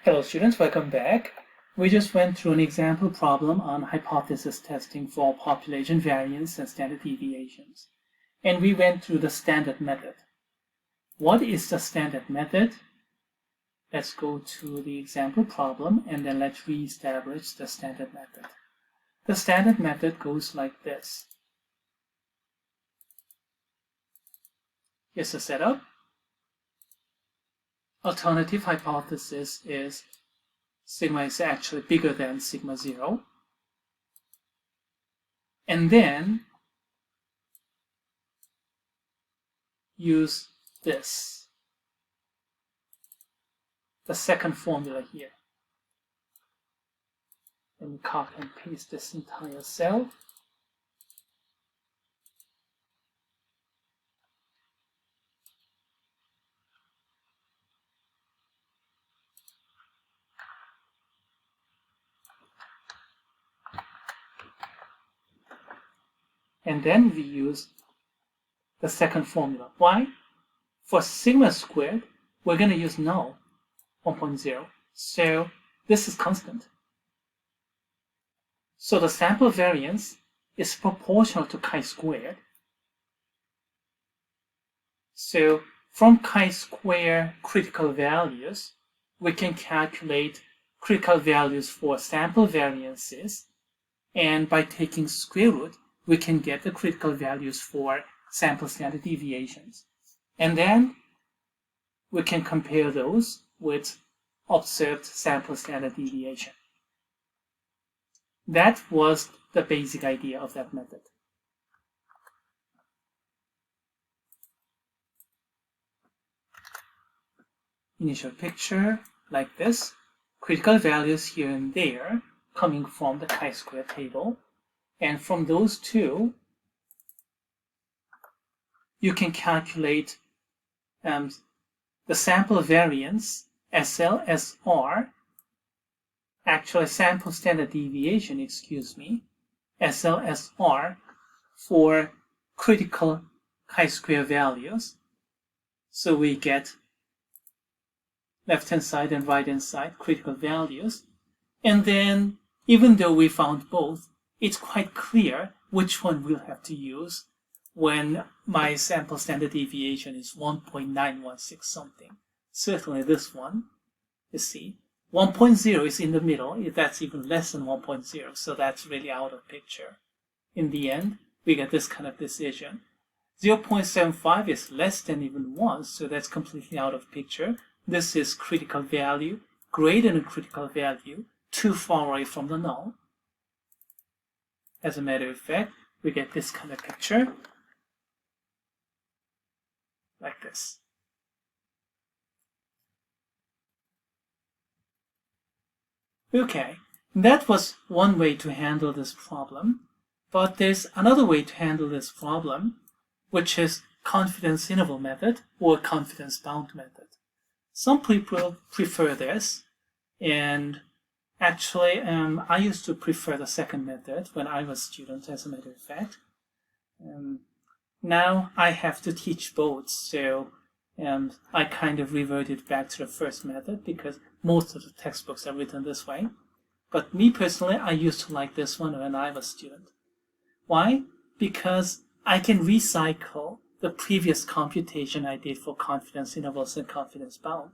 Hello students, welcome back. We just went through an example problem on hypothesis testing for population variance and standard deviations. And we went through the standard method. What is the standard method? Let's go to the example problem and then let's re-establish the standard method. The standard method goes like this. Here's the setup. Alternative hypothesis is sigma is actually bigger than sigma 0. And then use this, the second formula here. Let me copy and paste this entire cell. And then we use the second formula. Why? For sigma squared, we're going to use null, 1.0. So this is constant. So the sample variance is proportional to chi-squared. So from chi-square critical values, we can calculate critical values for sample variances. And by taking square root, we can get the critical values for sample standard deviations. And then we can compare those with observed sample standard deviation. That was the basic idea of that method. Initial picture like this. Critical values here and there coming from the chi-square table. And from those two, you can calculate the sample variance, SL, SR, actually sample standard deviation, SL, SR, for critical chi-square values. So we get left-hand side and right-hand side critical values. And then, even though we found both, it's quite clear which one we'll have to use when my sample standard deviation is 1.916 something. Certainly this one, you see, 1.0 is in the middle. That's even less than 1.0, so that's really out of picture. In the end, we get this kind of decision. 0.75 is less than even 1, so that's completely out of picture. This is critical value, greater than critical value, too far away from the null. As a matter of fact, we get this kind of picture, like this. Okay, that was one way to handle this problem, but there's another way to handle this problem, which is confidence interval method or confidence bound method. Some people prefer this, and actually, I used to prefer the second method when I was a student, as a matter of fact. Now I have to teach both, so I kind of reverted back to the first method because most of the textbooks are written this way. But me personally, I used to like this one when I was a student. Why? Because I can recycle the previous computation I did for confidence intervals and confidence bound.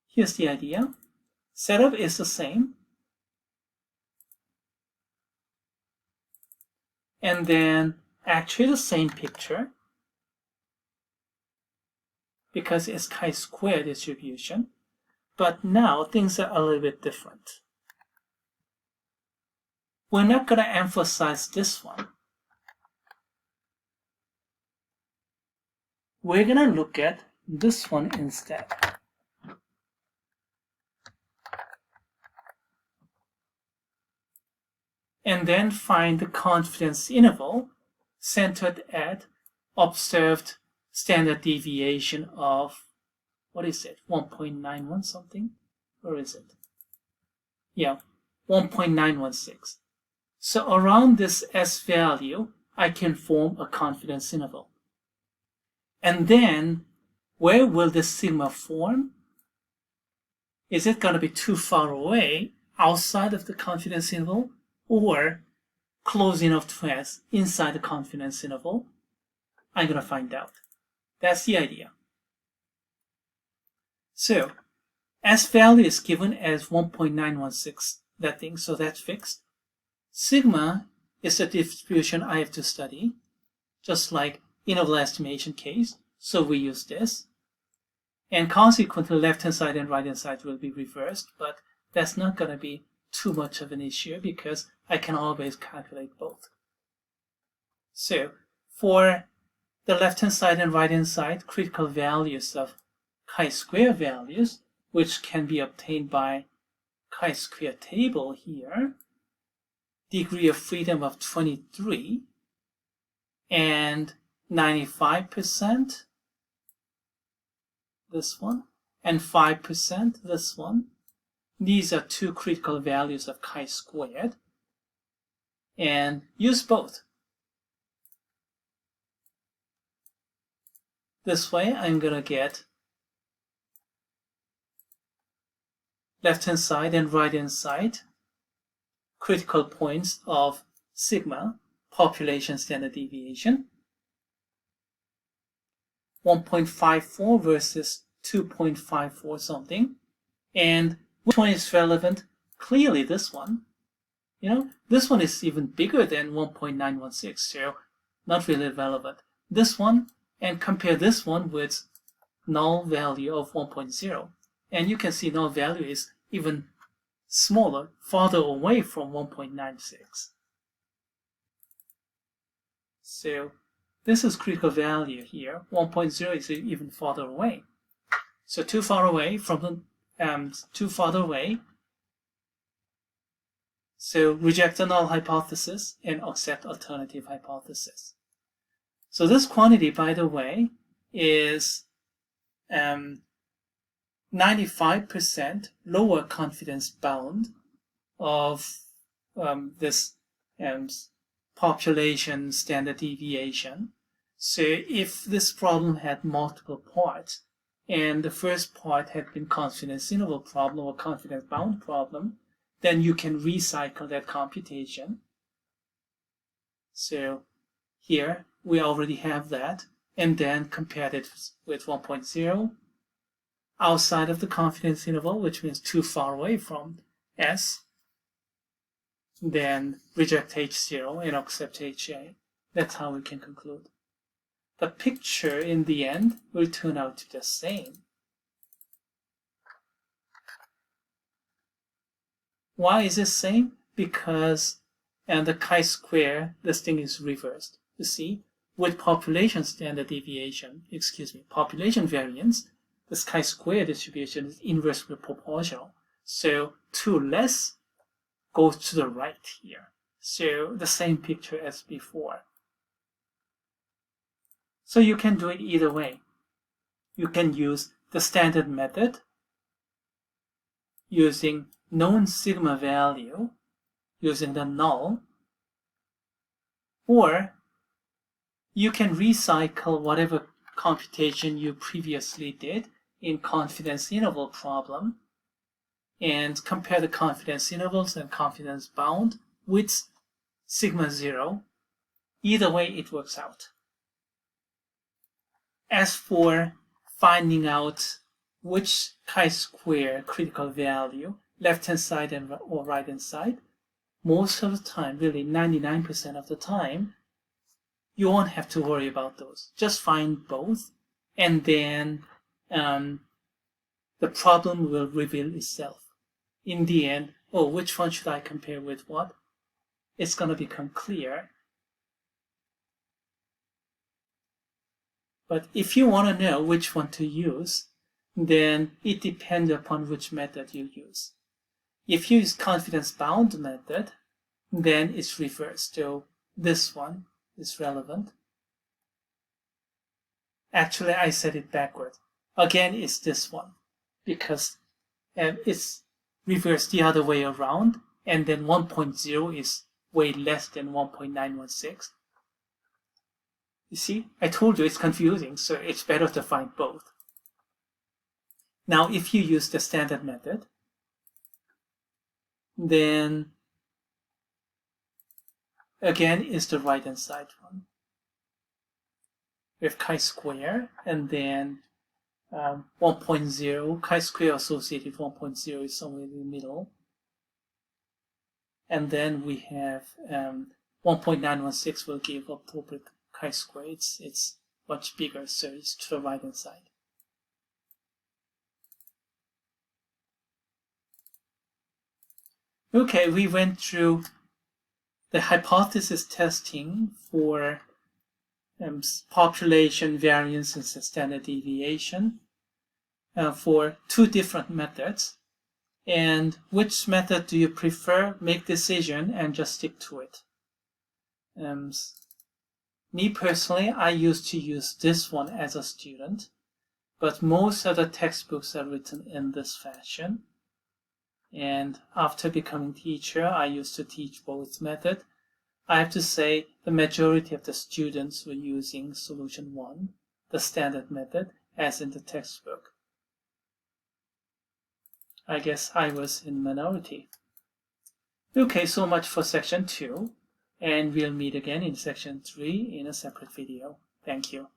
Here's the idea. Setup is the same. And then actually the same picture because it's chi-square distribution. But now things are a little bit different. We're not going to emphasize this one. We're going to look at this one instead. And then find the confidence interval centered at observed standard deviation of, what is it, 1.91 something? Or is it? Yeah, 1.916. So around this S value, I can form a confidence interval. And then, where will this sigma form? is it going to be too far away outside of the confidence interval or close enough to S inside the confidence interval? I'm going to find out. That's the idea. So, S value is given as 1.916, that thing, so that's fixed. Sigma is the distribution I have to study, just like interval estimation case, so we use this. And consequently, left-hand side and right-hand side will be reversed, but that's not going to be too much of an issue because I can always calculate both. So, for the left-hand side and right-hand side, critical values of chi-square values, which can be obtained by chi-square table here, degree of freedom of 23 and 95%, this one, and 5%, this one. These are two critical values of chi-squared, and use both. This way I'm going to get left-hand side and right-hand side critical points of sigma, population standard deviation, 1.54 versus 2.54 something. And which one is relevant? Clearly this one. This one is even bigger than 1.916, so not really relevant. This one, and compare this one with null value of 1.0. And you can see null value is even smaller, farther away from 1.96. So this is critical value here. 1.0 is even farther away. So too far away from too farther away. So reject the null hypothesis and accept alternative hypothesis. So this quantity, by the way, is 95% lower confidence bound of this population standard deviation. So if this problem had multiple parts, and the first part had been confidence interval problem or confidence bound problem, then you can recycle that computation. So here we already have that, and then compare it with 1.0 outside of the confidence interval, which means too far away from S. Then reject H0 and accept HA. That's how we can conclude. The picture in the end will turn out to be the same. Why is it same? Because the chi-square, this thing is reversed. You see, with population standard deviation, population variance, this chi-square distribution is inversely proportional. So 2 less goes to the right here. So the same picture as before. So you can do it either way. You can use the standard method using known sigma value, using the null, or you can recycle whatever computation you previously did in confidence interval problem and compare the confidence intervals and confidence bound with sigma 0. Either way, it works out. As for finding out which chi-square critical value, left-hand side or right-hand side, most of the time, really 99% of the time, you won't have to worry about those. Just find both, and then the problem will reveal itself. In the end, which one should I compare with what? It's going to become clear. But if you want to know which one to use, then it depends upon which method you use. If you use confidence bound method, then it's reversed. So this one is relevant. Actually, I said it backward. Again, it's this one because it's reversed the other way around, and then 1.0 is way less than 1.916. You see, I told you it's confusing, so it's better to find both. Now, if you use the standard method, then again is the right-hand side one. We have chi-square, and then 1.0, chi-square associated 1.0 is somewhere in the middle. And then we have 1.916 will give appropriate chi-square. It's much bigger, so it's to the right-hand side. Okay, we went through the hypothesis testing for population variance and standard deviation for two different methods. And which method do you prefer? Make decision and just stick to it. Me personally, I used to use this one as a student, but most of the textbooks are written in this fashion. And after becoming teacher, I used to teach both methods. I have to say the majority of the students were using solution 1, the standard method, as in the textbook. I guess I was in minority. Okay, so much for section 2, and we'll meet again in section 3 in a separate video. Thank you.